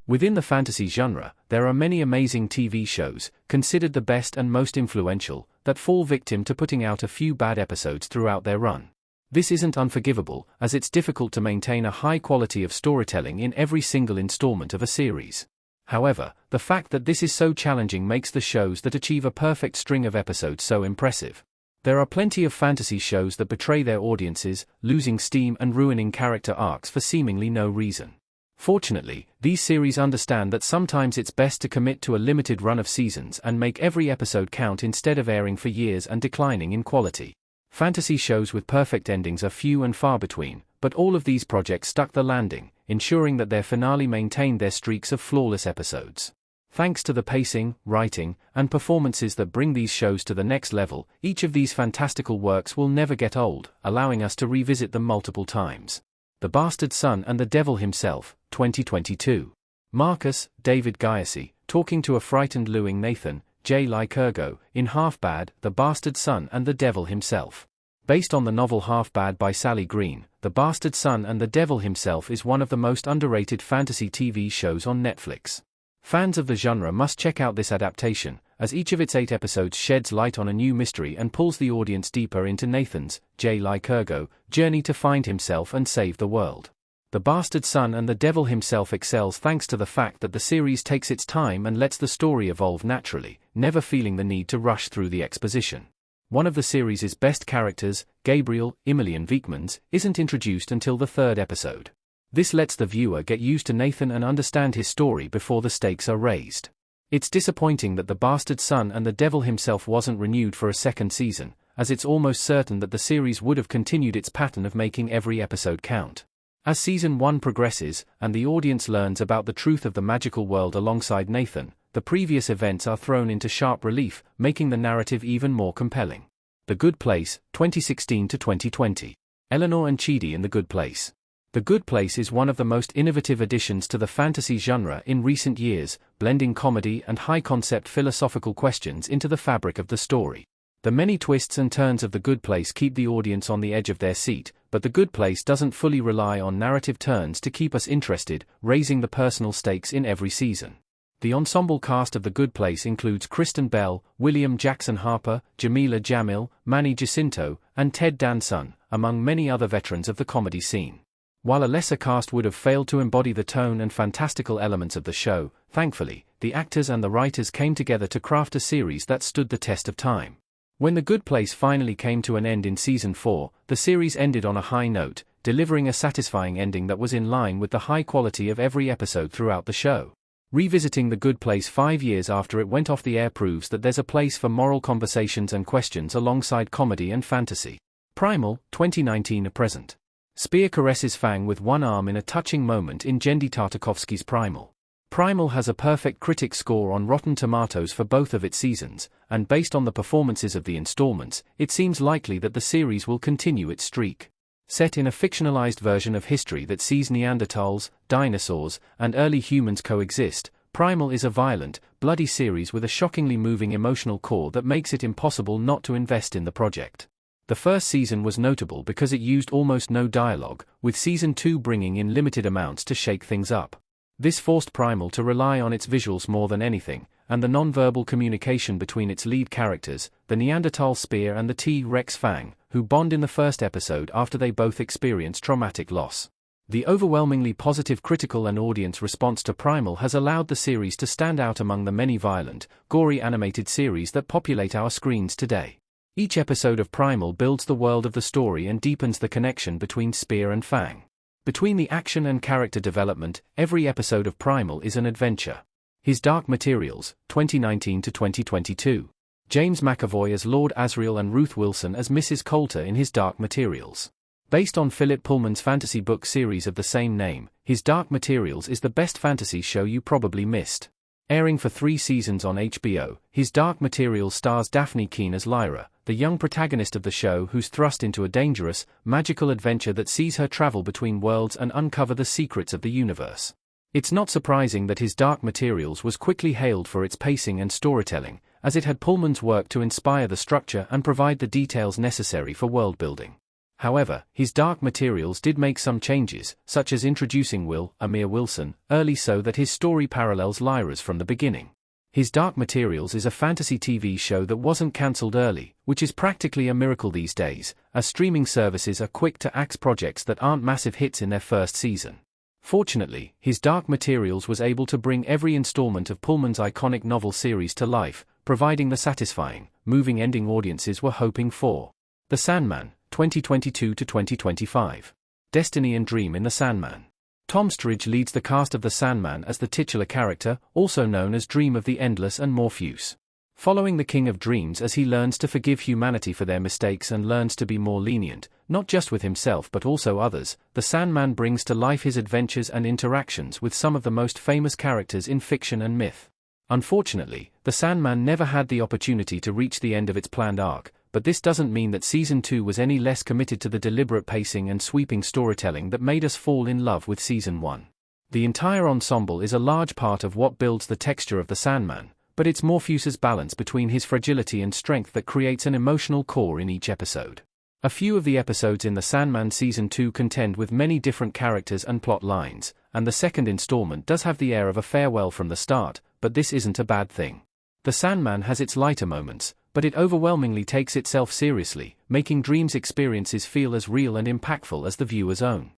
Within the fantasy genre, there are many amazing TV shows, considered the best and most influential, that fall victim to putting out a few bad episodes throughout their run. This isn't unforgivable, as it's difficult to maintain a high quality of storytelling in every single installment of a series. However, the fact that this is so challenging makes the shows that achieve a perfect string of episodes so impressive. There are plenty of fantasy shows that betray their audiences, losing steam and ruining character arcs for seemingly no reason. Fortunately, these series understand that sometimes it's best to commit to a limited run of seasons and make every episode count instead of airing for years and declining in quality. Fantasy shows with perfect endings are few and far between, but all of these projects stuck the landing, ensuring that their finale maintained their streaks of flawless episodes. Thanks to the pacing, writing, and performances that bring these shows to the next level, each of these fantastical works will never get old, allowing us to revisit them multiple times. The Bastard Son and the Devil Himself, 2022. Marcus, David Giassi, talking to a frightened lewing Nathan, J. Lycurgo, in Half-Bad, The Bastard Son and the Devil Himself. Based on the novel Half-Bad by Sally Green, The Bastard Son and the Devil Himself is one of the most underrated fantasy TV shows on Netflix. Fans of the genre must check out this adaptation, as each of its 8 episodes sheds light on a new mystery and pulls the audience deeper into Nathan's, J. Lycurgo, journey to find himself and save the world. The Bastard Son and the Devil Himself excels thanks to the fact that the series takes its time and lets the story evolve naturally, never feeling the need to rush through the exposition. One of the series' best characters, Gabriel, Emilian Viekmans, isn't introduced until the 3rd episode. This lets the viewer get used to Nathan and understand his story before the stakes are raised. It's disappointing that The Bastard Son and the Devil Himself wasn't renewed for a 2nd season, as it's almost certain that the series would have continued its pattern of making every episode count. As Season 1 progresses, and the audience learns about the truth of the magical world alongside Nathan, the previous events are thrown into sharp relief, making the narrative even more compelling. The Good Place, 2016 to 2020. Eleanor and Chidi in The Good Place. The Good Place is one of the most innovative additions to the fantasy genre in recent years, blending comedy and high-concept philosophical questions into the fabric of the story. The many twists and turns of The Good Place keep the audience on the edge of their seat, but The Good Place doesn't fully rely on narrative turns to keep us interested, raising the personal stakes in every season. The ensemble cast of The Good Place includes Kristen Bell, William Jackson Harper, Jamila Jamil, Manny Jacinto, and Ted Danson, among many other veterans of the comedy scene. While a lesser cast would have failed to embody the tone and fantastical elements of the show, thankfully, the actors and the writers came together to craft a series that stood the test of time. When The Good Place finally came to an end in Season 4, the series ended on a high note, delivering a satisfying ending that was in line with the high quality of every episode throughout the show. Revisiting The Good Place 5 years after it went off the air proves that there's a place for moral conversations and questions alongside comedy and fantasy. Primal, 2019 to present. Spear caresses Fang with one arm in a touching moment in Genndy Tartakovsky's Primal. Primal has a perfect critic score on Rotten Tomatoes for both of its seasons, and based on the performances of the installments, it seems likely that the series will continue its streak. Set in a fictionalized version of history that sees Neanderthals, dinosaurs, and early humans coexist, Primal is a violent, bloody series with a shockingly moving emotional core that makes it impossible not to invest in the project. The first season was notable because it used almost no dialogue, with Season 2 bringing in limited amounts to shake things up. This forced Primal to rely on its visuals more than anything, and the non-verbal communication between its lead characters, the Neanderthal Spear and the T-Rex Fang, who bond in the first episode after they both experience traumatic loss. The overwhelmingly positive critical and audience response to Primal has allowed the series to stand out among the many violent, gory animated series that populate our screens today. Each episode of Primal builds the world of the story and deepens the connection between Spear and Fang. Between the action and character development, every episode of Primal is an adventure. His Dark Materials, 2019 to 2022. James McAvoy as Lord Asriel and Ruth Wilson as Mrs. Coulter in His Dark Materials. Based on Philip Pullman's fantasy book series of the same name, His Dark Materials is the best fantasy show you probably missed. Airing for 3 seasons on HBO, His Dark Materials stars Daphne Keane as Lyra, the young protagonist of the show who's thrust into a dangerous, magical adventure that sees her travel between worlds and uncover the secrets of the universe. It's not surprising that His Dark Materials was quickly hailed for its pacing and storytelling, as it had Pullman's work to inspire the structure and provide the details necessary for world building. However, his Dark Materials did make some changes, such as introducing Will, Amir Wilson, early so that his story parallels Lyra's from the beginning. His Dark Materials is a fantasy TV show that wasn't cancelled early, which is practically a miracle these days, as streaming services are quick to axe projects that aren't massive hits in their first season. Fortunately, his Dark Materials was able to bring every installment of Pullman's iconic novel series to life, providing the satisfying, moving ending audiences were hoping for. The Sandman, 2022 to 2025. Destiny and Dream in The Sandman. Tom Sturridge leads the cast of The Sandman as the titular character, also known as Dream of the Endless and Morpheus. Following the King of Dreams as he learns to forgive humanity for their mistakes and learns to be more lenient, not just with himself but also others, the Sandman brings to life his adventures and interactions with some of the most famous characters in fiction and myth. Unfortunately, the Sandman never had the opportunity to reach the end of its planned arc, but this doesn't mean that Season 2 was any less committed to the deliberate pacing and sweeping storytelling that made us fall in love with Season 1. The entire ensemble is a large part of what builds the texture of the Sandman, but it's Morpheus's balance between his fragility and strength that creates an emotional core in each episode. A few of the episodes in The Sandman Season 2 contend with many different characters and plot lines, and the second installment does have the air of a farewell from the start, but this isn't a bad thing. The Sandman has its lighter moments, but it overwhelmingly takes itself seriously, making Dream's experiences feel as real and impactful as the viewer's own.